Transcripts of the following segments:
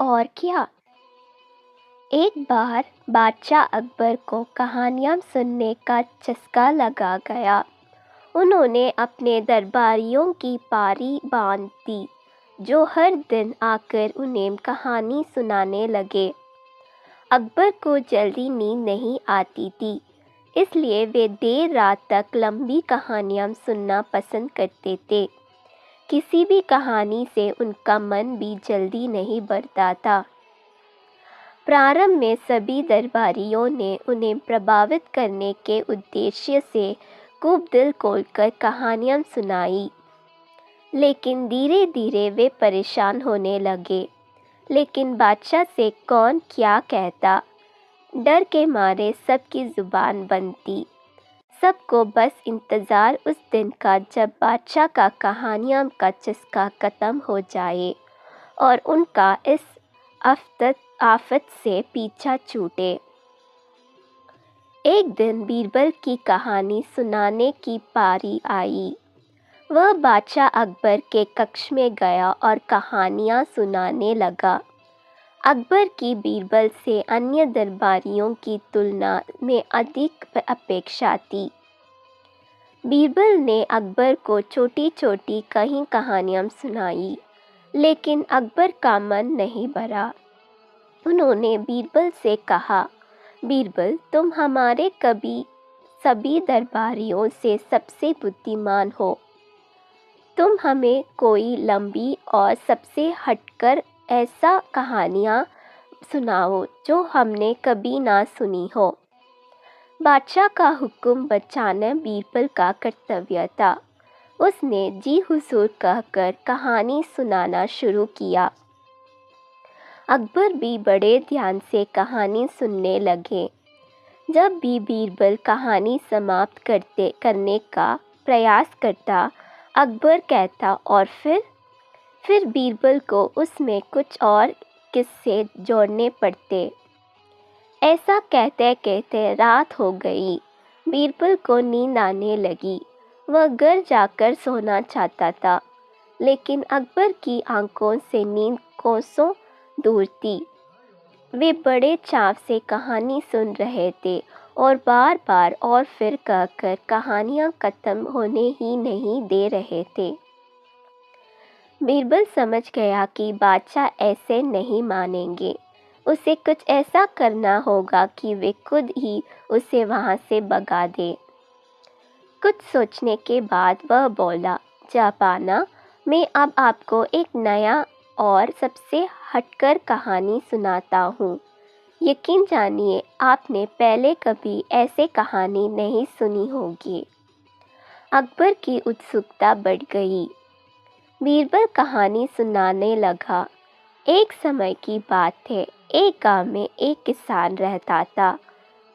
और क्या। एक बार बादशाह अकबर को कहानियाँ सुनने का चस्का लगा गया। उन्होंने अपने दरबारियों की पारी बांध दी, जो हर दिन आकर उन्हें कहानी सुनाने लगे। अकबर को जल्दी नींद नहीं आती थी, इसलिए वे देर रात तक लंबी कहानियाँ सुनना पसंद करते थे। किसी भी कहानी से उनका मन भी जल्दी नहीं भरता था। प्रारंभ में सभी दरबारियों ने उन्हें प्रभावित करने के उद्देश्य से खूब दिल खोलकर कहानियाँ सुनाई, लेकिन धीरे धीरे वे परेशान होने लगे। लेकिन बादशाह से कौन क्या कहता, डर के मारे सबकी ज़ुबान बंद थी। सबको बस इंतज़ार उस दिन का जब बादशाह का कहानियाँ का चस्का ख़त्म हो जाए और उनका इस आफत से पीछा छूटे। एक दिन बीरबल की कहानी सुनाने की पारी आई। वह बादशाह अकबर के कक्ष में गया और कहानियाँ सुनाने लगा। अकबर की बीरबल से अन्य दरबारियों की तुलना में अधिक अपेक्षा थी। बीरबल ने अकबर को छोटी छोटी कई कहानियाँ सुनाई, लेकिन अकबर का मन नहीं भरा। उन्होंने बीरबल से कहा, बीरबल, तुम हमारे सभी दरबारियों से सबसे बुद्धिमान हो। तुम हमें कोई लंबी और सबसे हटकर ऐसा कहानियाँ सुनाओ जो हमने कभी ना सुनी हो। बादशाह का हुक्म बचाना बीरबल का कर्तव्य था। उसने जी हुजूर कहकर कहानी सुनाना शुरू किया। अकबर भी बड़े ध्यान से कहानी सुनने लगे। जब भी बीरबल कहानी समाप्त करने का प्रयास करता, अकबर कहता, और फिर बीरबल को उसमें कुछ और किस्से जोड़ने पड़ते। ऐसा कहते कहते रात हो गई। बीरबल को नींद आने लगी। वह घर जाकर सोना चाहता था, लेकिन अकबर की आंखों से नींद कोसों दूर थी। वे बड़े चाव से कहानी सुन रहे थे और बार बार और फिर कहकर कहानियाँ ख़त्म होने ही नहीं दे रहे थे। बीरबल समझ गया कि बादशाह ऐसे नहीं मानेंगे। उसे कुछ ऐसा करना होगा कि वे खुद ही उसे वहाँ से भगा दे। कुछ सोचने के बाद वह बोला, जापाना, मैं अब आपको एक नया और सबसे हटकर कहानी सुनाता हूँ। यकीन जानिए, आपने पहले कभी ऐसे कहानी नहीं सुनी होगी। अकबर की उत्सुकता बढ़ गई। बीरबल कहानी सुनाने लगा। एक समय की बात है, एक गांव में एक किसान रहता था।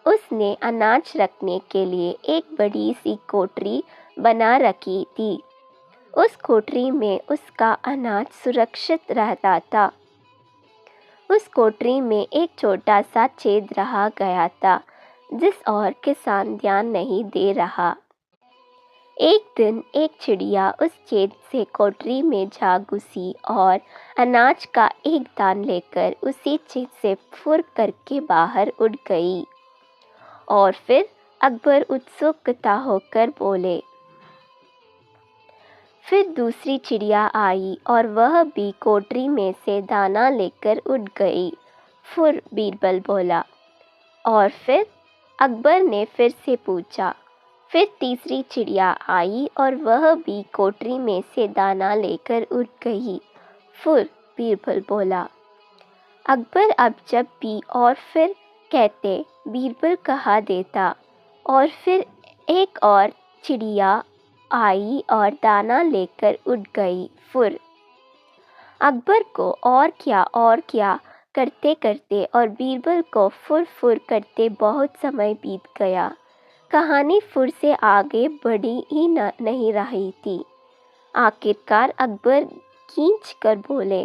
उसने अनाज रखने के लिए एक बड़ी सी कोठरी बना रखी थी। उस कोठरी में उसका अनाज सुरक्षित रहता था। उस कोठरी में एक छोटा सा छेद रहा गया था, जिस और किसान ध्यान नहीं दे रहा। एक दिन एक चिड़िया उस छेद से कोठरी में जा घुसी और अनाज का एक दान लेकर उसी छेद से फुर करके बाहर उड़ गई। और फिर अकबर उत्सुकता होकर बोले। फिर दूसरी चिड़िया आई और वह भी कोठरी में से दाना लेकर उड़ गई। फुर, बीरबल बोला। और फिर अकबर ने फिर से पूछा। फिर तीसरी चिड़िया आई और वह भी कोठरी में से दाना लेकर उड़ गई। फुर, बीरबल बोला। अकबर अब जब भी और फिर कहते, बीरबल कहा देता। और फिर एक और चिड़िया आई और दाना लेकर उड़ गई। फुर। अकबर को और क्या करते करते और बीरबल को फुर फुर करते बहुत समय बीत गया। कहानी फुर से आगे बढ़ी ही नहीं रही थी। आखिरकार अकबर खींच कर बोले,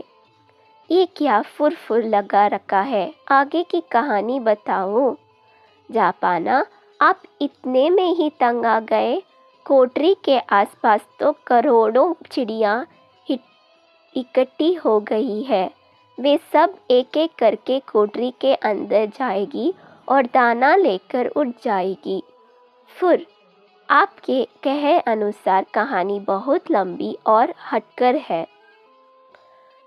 ये क्या फुर फुर लगा रखा है, आगे की कहानी बताओ। जापाना, आप इतने में ही तंग आ गए। कोठरी के आसपास तो करोड़ों चिड़िया इकट्ठी हो गई है। वे सब एक एक करके कोठरी के अंदर जाएगी और दाना लेकर उठ जाएगी। फुर, आपके कहे अनुसार कहानी बहुत लंबी और हटकर है।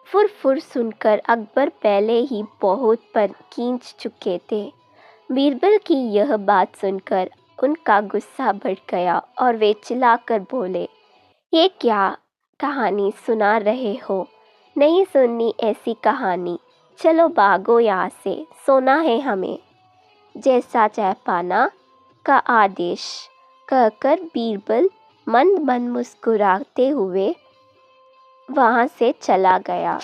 फुर फुर सुनकर अकबर पहले ही बहुत पर खींच चुके थे। बीरबल की यह बात सुनकर उनका गुस्सा बढ़ गया और वे चिल्लाकर बोले, ये क्या कहानी सुना रहे हो? नहीं सुननी ऐसी कहानी, चलो भागो यहाँ से, सोना है हमें। जैसा चाहपाना का आदेश कहकर बीरबल मंद मंद मुस्कुराते हुए वहाँ से चला गया।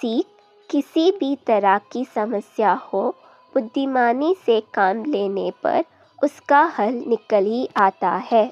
सीख, किसी भी तरह की समस्या हो, बुद्धिमानी से काम लेने पर उसका हल निकल ही आता है।